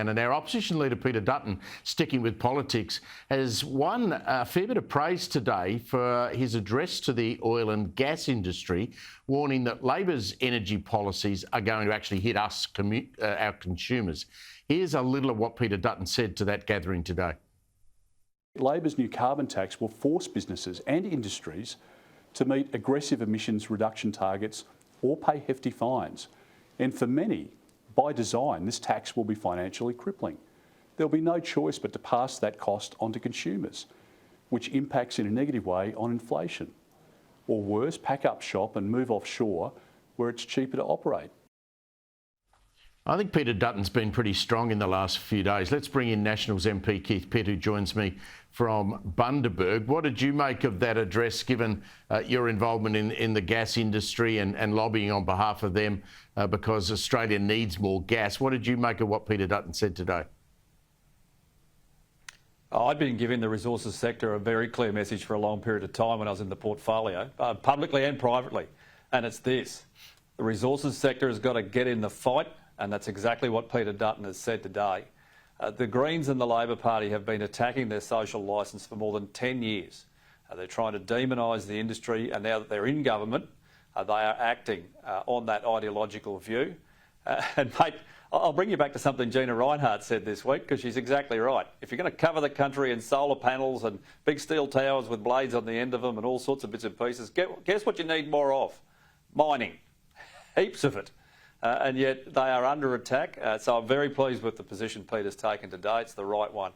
And our opposition leader, Peter Dutton, sticking with politics, has won a fair bit of praise today for his address to the oil and gas industry, warning that Labor's energy policies are going to actually hit us, our consumers. Here's a little of what Peter Dutton said to that gathering today. Labor's new carbon tax will force businesses and industries to meet aggressive emissions reduction targets or pay hefty fines. And for many, by design, this tax will be financially crippling. There'll be no choice but to pass that cost on to consumers, which impacts in a negative way on inflation. Or worse, pack up shop and move offshore where it's cheaper to operate. I think Peter Dutton's been pretty strong in the last few days. Let's bring in Nationals MP Keith Pitt, who joins me from Bundaberg. What did you make of that address, given your involvement in the gas industry and lobbying on behalf of them because Australia needs more gas? What did you make of what Peter Dutton said today? I'd been giving the resources sector a very clear message for a long period of time when I was in the portfolio, publicly and privately, and it's this. The resources sector has got to get in the fight, and that's exactly what Peter Dutton has said today. The Greens and the Labor Party have been attacking their social licence for more than 10 years. They're trying to demonise the industry, and now that they're in government, they are acting on that ideological view. And mate, I'll bring you back to something Gina Rinehart said this week, because she's exactly right. If you're going to cover the country in solar panels and big steel towers with blades on the end of them and all sorts of bits and pieces, guess what you need more of? Mining. Heaps of it. And yet they are under attack. So I'm very pleased with the position Peter's taken today. It's the right one.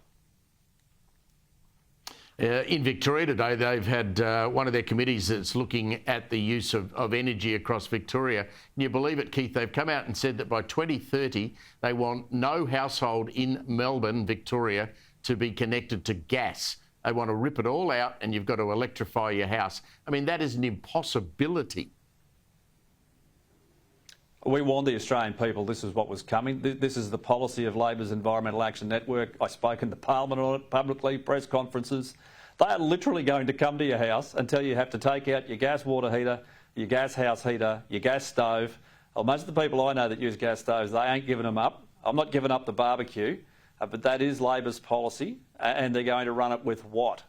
In Victoria today, they've had one of their committees that's looking at the use of energy across Victoria. Can you believe it, Keith? They've come out and said that by 2030, they want no household in Melbourne, Victoria, to be connected to gas. They want to rip it all out and you've got to electrify your house. I mean, that is an impossibility. We warned the Australian people this is what was coming. This is the policy of Labor's Environmental Action Network. I've spoken to Parliament on it publicly, press conferences. They are literally going to come to your house and tell you have to take out your gas water heater, your gas house heater, your gas stove. Well, most of the people I know that use gas stoves, they ain't giving them up. I'm not giving up the barbecue, but that is Labor's policy, and they're going to run it with what?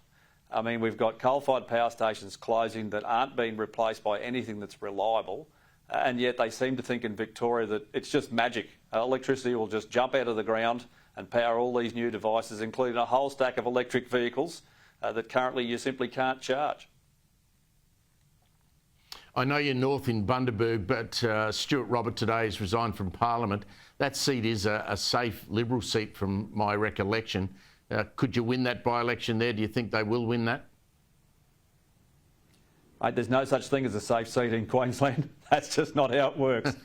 I mean, we've got coal-fired power stations closing that aren't being replaced by anything that's reliable. And yet they seem to think in Victoria that it's just magic. Electricity will just jump out of the ground and power all these new devices, including a whole stack of electric vehicles that currently you simply can't charge. I know you're north in Bundaberg, but Stuart Robert today has resigned from Parliament. That seat is a safe Liberal seat from my recollection. Could you win that by-election there? Do you think they will win that? Mate, there's no such thing as a safe seat in Queensland. That's just not how it works.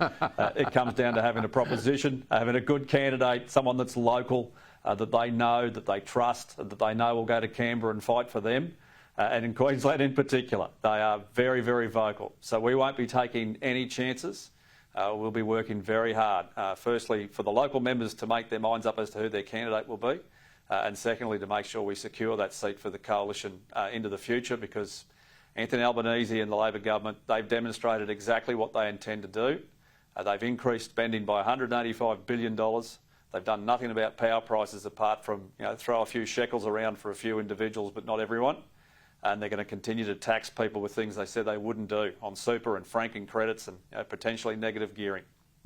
It comes down to having a proposition, having a good candidate, someone that's local, that they know, that they trust, that they know will go to Canberra and fight for them. And in Queensland in particular, they are very, very vocal. So we won't be taking any chances. We'll be working very hard, firstly, for the local members to make their minds up as to who their candidate will be, and secondly, to make sure we secure that seat for the coalition into the future, because Anthony Albanese and the Labor government, they've demonstrated exactly what they intend to do. They've increased spending by $185 billion. They've done nothing about power prices apart from throw a few shekels around for a few individuals, but not everyone. And they're going to continue to tax people with things they said they wouldn't do on super and franking credits and potentially negative gearing.